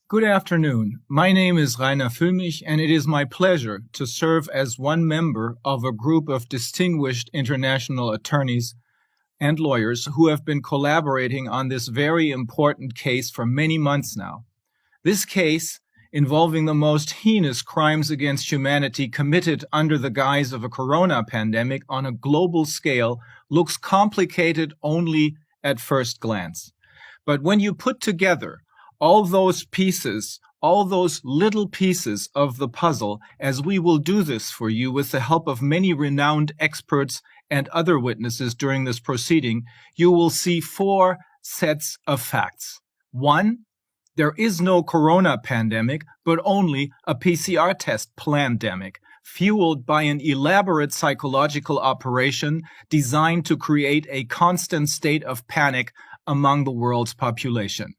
Good afternoon. My name is Reiner Fuellmich, and it is my pleasure to serve as one member of a group of distinguished international attorneys and lawyers who have been collaborating on this very important case for many months now. This case, involving the most heinous crimes against humanity committed under the guise of a corona pandemic on a global scale, looks complicated only at first glance. But when you put together all those pieces, all those little pieces of the puzzle, as we will do this for you with the help of many renowned experts and other witnesses during this proceeding, you will see four sets of facts. One, there is no corona pandemic, but only a PCR test plandemic, fueled by an elaborate psychological operation designed to create a constant state of panic among the world's population.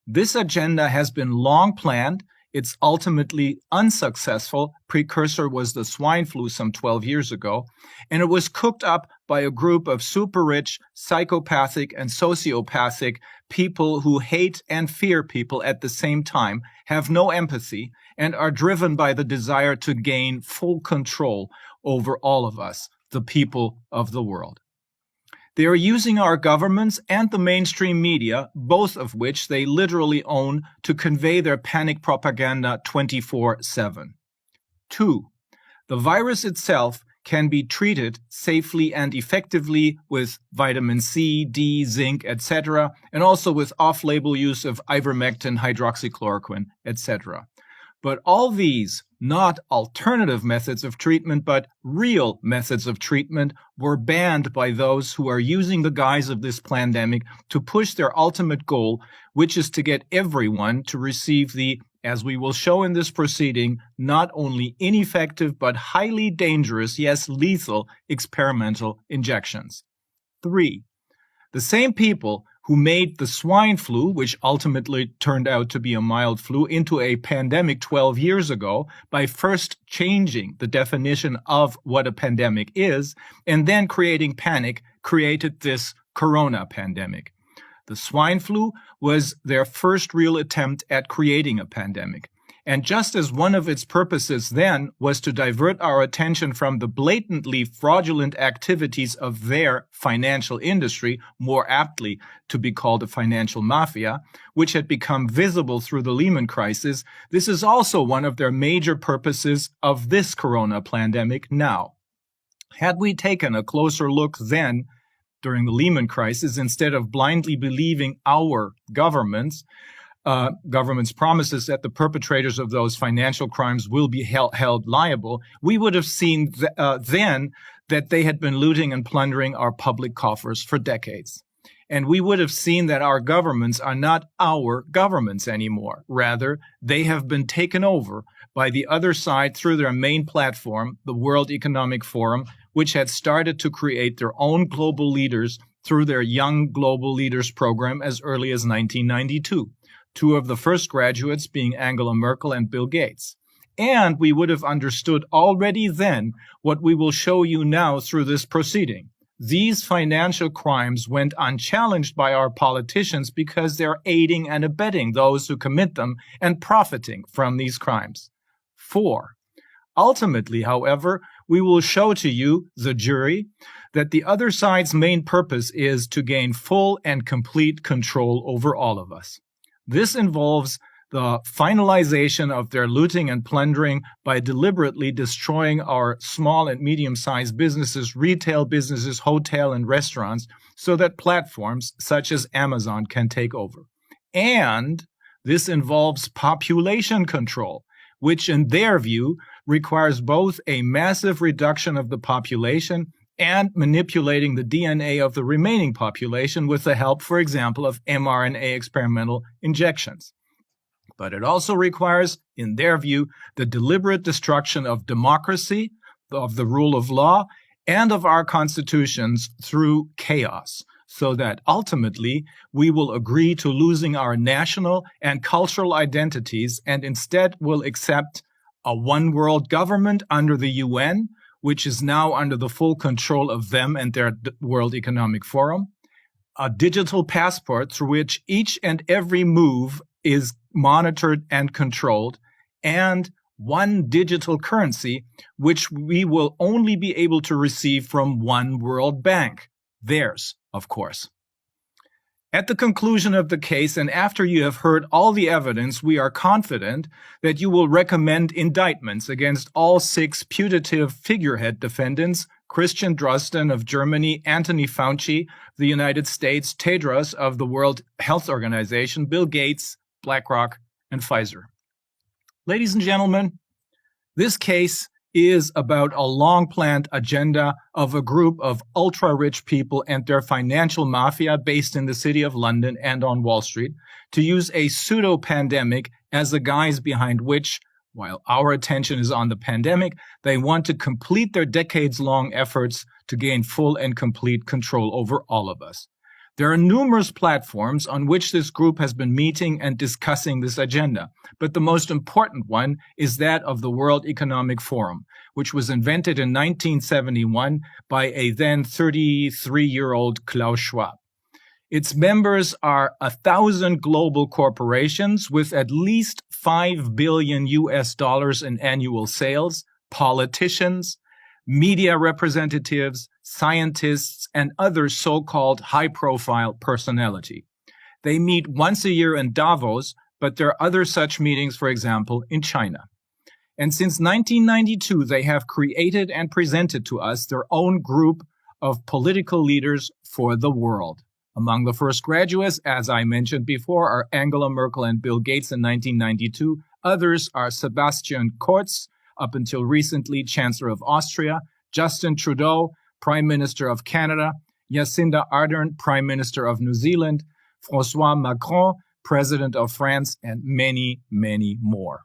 This agenda has been long planned. Its ultimately unsuccessful precursor was the swine flu some 12 years ago, and it was cooked up by a group of super-rich, psychopathic, and sociopathic people who hate and fear people at the same time, have no empathy, and are driven by the desire to gain full control over all of us, the people of the world. They are using our governments and the mainstream media, both of which they literally own, to convey their panic propaganda 24/7. 2. The virus itself can be treated safely and effectively with vitamin C, D, zinc, etc., and also with off-label use of ivermectin, hydroxychloroquine, etc. But all these, not alternative methods of treatment, but real methods of treatment, were banned by those who are using the guise of this pandemic to push their ultimate goal, which is to get everyone to receive the, as we will show in this proceeding, not only ineffective but highly dangerous, yes, lethal experimental injections. 3. The same people who made the swine flu, which ultimately turned out to be a mild flu, into a pandemic 12 years ago by first changing the definition of what a pandemic is and then creating panic, created this corona pandemic. The swine flu was their first real attempt at creating a pandemic. And just as one of its purposes then was to divert our attention from the blatantly fraudulent activities of their financial industry, more aptly to be called a financial mafia, which had become visible through the Lehman crisis, this is also one of their major purposes of this corona pandemic now. Had we taken a closer look then, during the Lehman crisis, instead of blindly believing our government's promises that the perpetrators of those financial crimes will be held liable, we would have seen then that they had been looting and plundering our public coffers for decades. And we would have seen that our governments are not our governments anymore. Rather, they have been taken over by the other side through their main platform, the World Economic Forum, which had started to create their own global leaders through their Young Global Leaders program as early as 1992. Two of the first graduates being Angela Merkel and Bill Gates. And we would have understood already then what we will show you now through this proceeding. These financial crimes went unchallenged by our politicians because they're aiding and abetting those who commit them and profiting from these crimes. 4. Ultimately, however, we will show to you, the jury, that the other side's main purpose is to gain full and complete control over all of us. This involves the finalization of their looting and plundering by deliberately destroying our small and medium-sized businesses, retail businesses, hotel and restaurants, so that platforms such as Amazon can take over. And this involves population control, which in their view requires both a massive reduction of the population and manipulating the DNA of the remaining population with the help, for example, of mRNA experimental injections. But it also requires, in their view, the deliberate destruction of democracy, of the rule of law, and of our constitutions through chaos, so that ultimately we will agree to losing our national and cultural identities and instead will accept a one-world government under the UN, which is now under the full control of them and their World Economic Forum, a digital passport through which each and every move is monitored and controlled, and one digital currency, which we will only be able to receive from one World Bank. Theirs, of course. At the conclusion of the case, and after you have heard all the evidence, we are confident that you will recommend indictments against all 6 putative figurehead defendants: Christian Drosten of Germany, Anthony Fauci of the United States, Tedros of the World Health Organization, Bill Gates, BlackRock, and Pfizer. Ladies and gentlemen, this case is about a long-planned agenda of a group of ultra-rich people and their financial mafia based in the city of London and on Wall Street to use a pseudo-pandemic as a guise behind which, while our attention is on the pandemic, they want to complete their decades-long efforts to gain full and complete control over all of us. There are numerous platforms on which this group has been meeting and discussing this agenda, but the most important one is that of the World Economic Forum, which was invented in 1971 by a then 33-year-old Klaus Schwab. Its members are 1,000 global corporations with at least $5 billion in annual sales, politicians, media representatives, scientists, and other so-called high-profile personality. They meet once a year in Davos, but there are other such meetings, for example, in China. And since 1992, they have created and presented to us their own group of political leaders for the world. Among the first graduates, as I mentioned before, are Angela Merkel and Bill Gates in 1992. Others are Sebastian Kurz, up until recently Chancellor of Austria, Justin Trudeau, Prime Minister of Canada, Jacinda Ardern, Prime Minister of New Zealand, François Macron, President of France, and many, many more.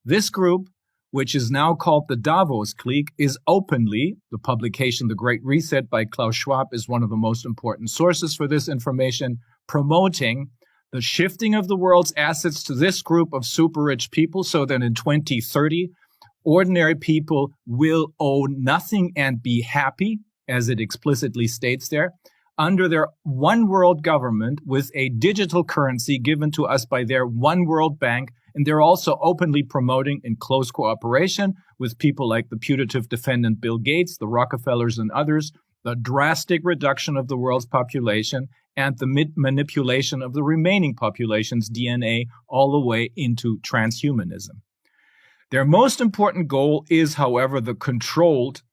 This group, which is now called the Davos Clique, is openly, the publication The Great Reset by Klaus Schwab is one of the most important sources for this information, promoting the shifting of the world's assets to this group of super-rich people so that in 2030, ordinary people will owe nothing and be happy, as it explicitly states there, under their one world government with a digital currency given to us by their one world bank. And they're also openly promoting, in close cooperation with people like the putative defendant Bill Gates, the Rockefellers, and others, the drastic reduction of the world's population and the manipulation of the remaining population's DNA all the way into transhumanism. Their most important goal is, however, the controlled,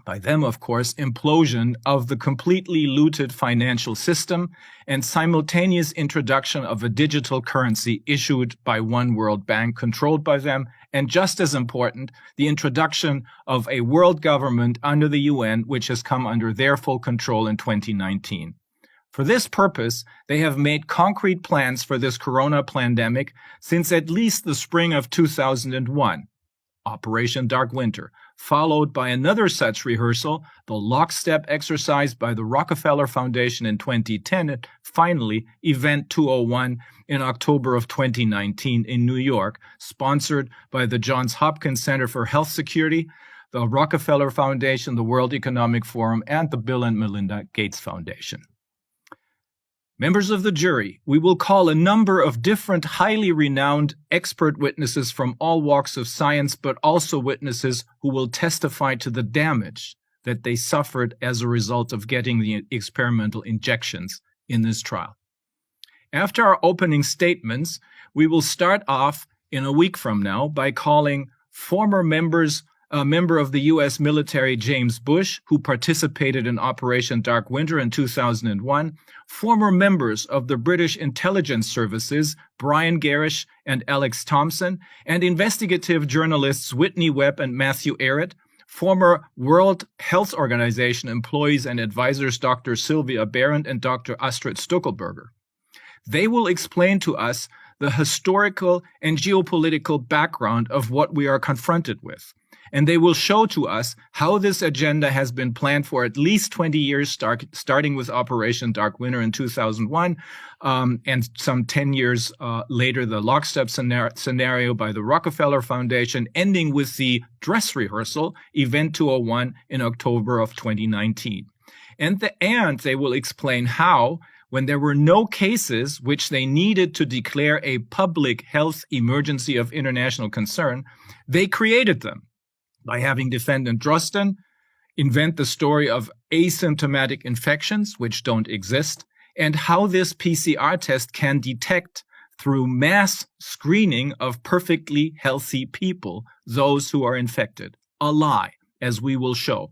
by them, of course, implosion of the completely looted financial system and simultaneous introduction of a digital currency issued by one world bank controlled by them, and just as important, the introduction of a world government under the UN, which has come under their full control in 2019. For this purpose, they have made concrete plans for this corona pandemic since at least the spring of 2001, Operation Dark Winter, followed by another such rehearsal, the lockstep exercise by the Rockefeller Foundation in 2010, and finally, Event 201 in October of 2019 in New York, sponsored by the Johns Hopkins Center for Health Security, the Rockefeller Foundation, the World Economic Forum, and the Bill and Melinda Gates Foundation. Members of the jury, we will call a number of different highly renowned expert witnesses from all walks of science, but also witnesses who will testify to the damage that they suffered as a result of getting the experimental injections in this trial. After our opening statements, we will start off in a week from now by calling a member of the U.S. military, James Bush, who participated in Operation Dark Winter in 2001, former members of the British intelligence services, Brian Gerrish and Alex Thompson, and investigative journalists Whitney Webb and Matthew Arrett, former World Health Organization employees and advisors Dr. Sylvia Behrendt and Dr. Astrid Stuckelberger. They will explain to us the historical and geopolitical background of what we are confronted with. And they will show to us how this agenda has been planned for at least 20 years, starting with Operation Dark Winter in 2001, and some 10 years later, the lockstep scenario by the Rockefeller Foundation, ending with the dress rehearsal, Event 201, in October of 2019. And they will explain how, when there were no cases which they needed to declare a public health emergency of international concern, they created them by having defendant Drosten invent the story of asymptomatic infections, which don't exist, and how this PCR test can detect through mass screening of perfectly healthy people, those who are infected. A lie, as we will show.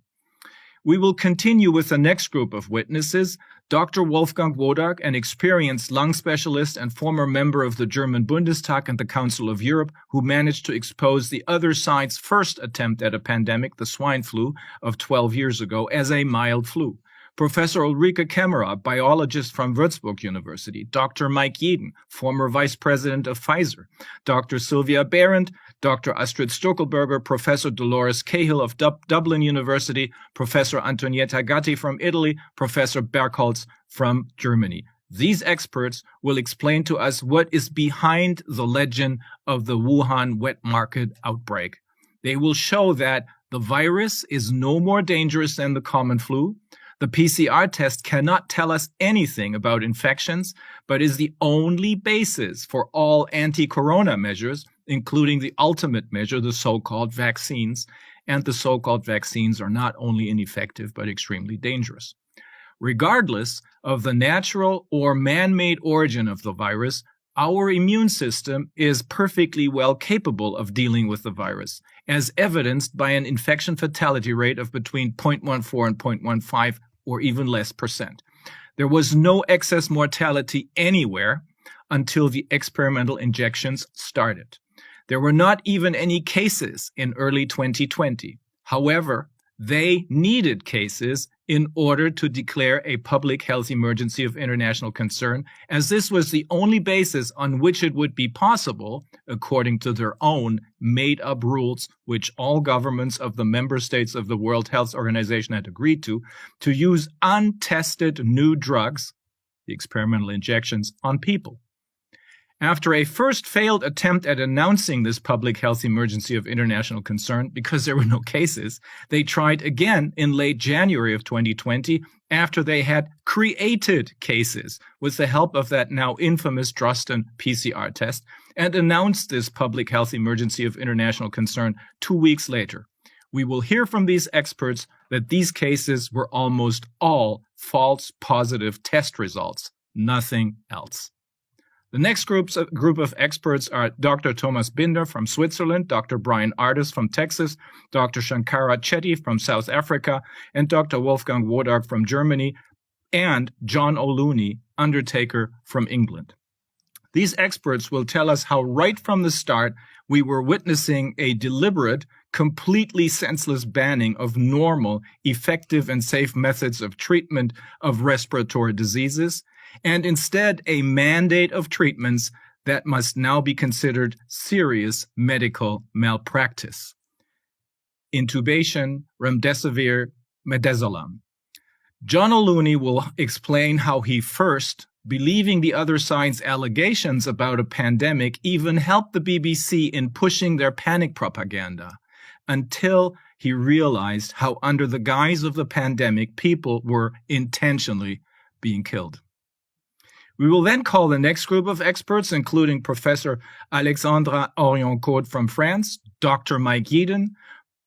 We will continue with the next group of witnesses. Dr. Wolfgang Wodak, an experienced lung specialist and former member of the German Bundestag and the Council of Europe, who managed to expose the other side's first attempt at a pandemic, the swine flu of 12 years ago, as a mild flu. Professor Ulrike Kämmerer, biologist from Würzburg University. Dr. Mike Jeden, former vice president of Pfizer. Dr. Sylvia Behrendt, Dr. Astrid Stockelberger, Professor Dolores Cahill of Dublin University, Professor Antonietta Gatti from Italy, Professor Bergholz from Germany. These experts will explain to us what is behind the legend of the Wuhan wet market outbreak. They will show that the virus is no more dangerous than the common flu. The PCR test cannot tell us anything about infections, but is the only basis for all anti-corona measures, including the ultimate measure, the so-called vaccines. And the so-called vaccines are not only ineffective, but extremely dangerous. Regardless of the natural or man-made origin of the virus, our immune system is perfectly well capable of dealing with the virus, as evidenced by an infection fatality rate of between 0.14 and 0.15 or even less percent. There was no excess mortality anywhere until the experimental injections started. There were not even any cases in early 2020. However, they needed cases in order to declare a public health emergency of international concern, as this was the only basis on which it would be possible, according to their own made-up rules, which all governments of the member states of the World Health Organization had agreed to use untested new drugs, the experimental injections, on people. After a first failed attempt at announcing this public health emergency of international concern, because there were no cases, they tried again in late January of 2020 after they had created cases with the help of that now infamous Drosten PCR test and announced this public health emergency of international concern 2 weeks later. We will hear from these experts that these cases were almost all false positive test results, nothing else. The next group of experts are Dr. Thomas Binder from Switzerland, Dr. Brian Ardis from Texas, Dr. Shankara Chetty from South Africa, and Dr. Wolfgang Wodak from Germany, and John O'Looney, undertaker from England. These experts will tell us how right from the start we were witnessing a deliberate, completely senseless banning of normal, effective, and safe methods of treatment of respiratory diseases, and instead a mandate of treatments that must now be considered serious medical malpractice. Intubation, remdesivir, midazolam. John O'Looney will explain how he first, believing the other side's allegations about a pandemic, even helped the BBC in pushing their panic propaganda, until he realized how under the guise of the pandemic, people were intentionally being killed. We will then call the next group of experts, including Professor Alexandra Orion-Cote from France, Dr. Mike Jeden,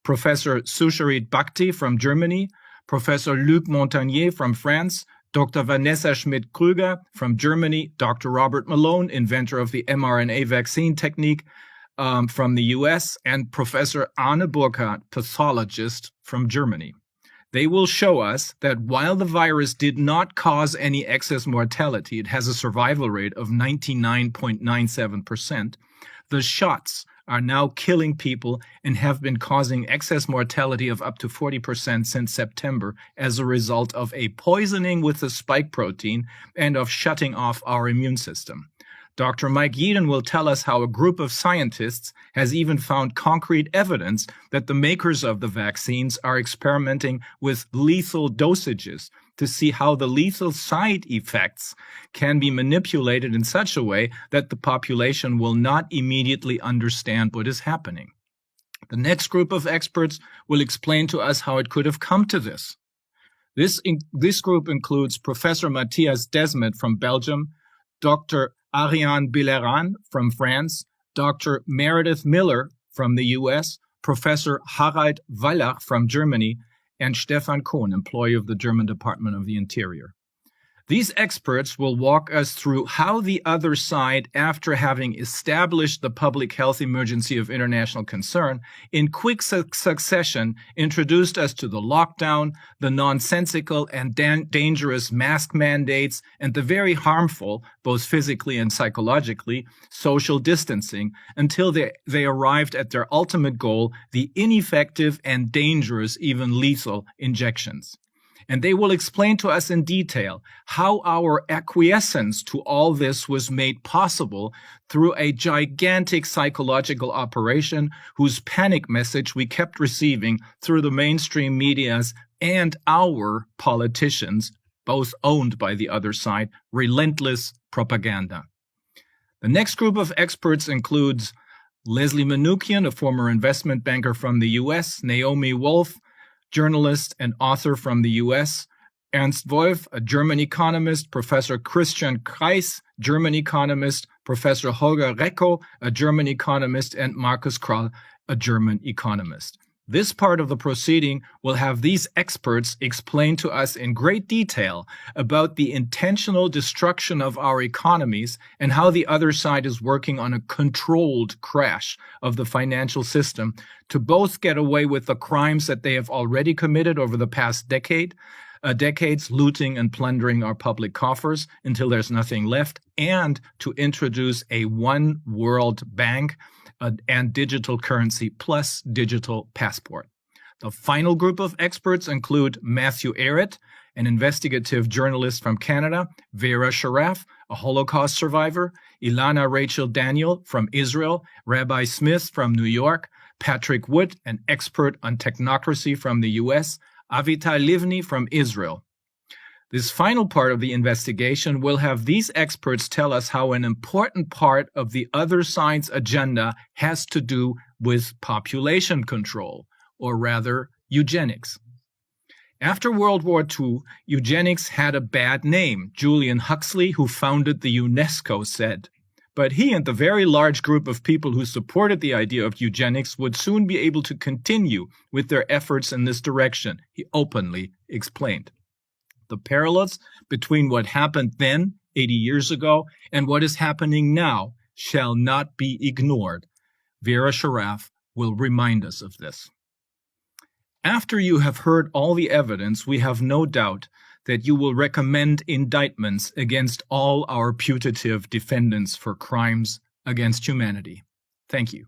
Professor Susharit Bhakti from Germany, Professor Luc Montagnier from France, Dr. Vanessa Schmidt-Krüger from Germany, Dr. Robert Malone, inventor of the mRNA vaccine technique from the US, and Professor Arne Burkhardt, pathologist from Germany. They will show us that while the virus did not cause any excess mortality, it has a survival rate of 99.97%, the shots are now killing people and have been causing excess mortality of up to 40% since September as a result of a poisoning with the spike protein and of shutting off our immune system. Dr. Mike Jeden will tell us how a group of scientists has even found concrete evidence that the makers of the vaccines are experimenting with lethal dosages to see how the lethal side effects can be manipulated in such a way that the population will not immediately understand what is happening. The next group of experts will explain to us how it could have come to this. This group includes Professor Matthias Desmet from Belgium, Dr. Ariane Billeran from France, Dr. Meredith Miller from the US, Professor Harald Wallach from Germany, and Stefan Kohn, employee of the German Department of the Interior. These experts will walk us through how the other side, after having established the public health emergency of international concern, in quick succession introduced us to the lockdown, the nonsensical and dangerous mask mandates, and the very harmful, both physically and psychologically, social distancing, until they arrived at their ultimate goal, the ineffective and dangerous, even lethal injections. And they will explain to us in detail how our acquiescence to all this was made possible through a gigantic psychological operation whose panic message we kept receiving through the mainstream medias and our politicians, both owned by the other side, relentless propaganda. The next group of experts includes Leslie Manookian, a former investment banker from the US, Naomi Wolf, journalist and author from the US, Ernst Wolf, a German economist, Professor Christian Kreis, German economist, Professor Holger Recko, a German economist, and Markus Krall, a German economist. This part of the proceeding will have these experts explain to us in great detail about the intentional destruction of our economies and how the other side is working on a controlled crash of the financial system to both get away with the crimes that they have already committed over the past decades, looting and plundering our public coffers until there's nothing left, and to introduce a one world bank and digital currency plus digital passport. The final group of experts include Matthew Ehret, an investigative journalist from Canada, Vera Sharaf, a Holocaust survivor, Ilana Rachel Daniel from Israel, Rabbi Smith from New York, Patrick Wood, an expert on technocracy from the US, Avital Livni from Israel. This final part of the investigation will have these experts tell us how an important part of the other side's agenda has to do with population control, or rather, eugenics. After World War II, eugenics had a bad name, Julian Huxley, who founded the UNESCO, said. But he and the very large group of people who supported the idea of eugenics would soon be able to continue with their efforts in this direction, he openly explained. The parallels between what happened then, 80 years ago, and what is happening now shall not be ignored. Vera Sharaf will remind us of this. After you have heard all the evidence, we have no doubt that you will recommend indictments against all our putative defendants for crimes against humanity. Thank you.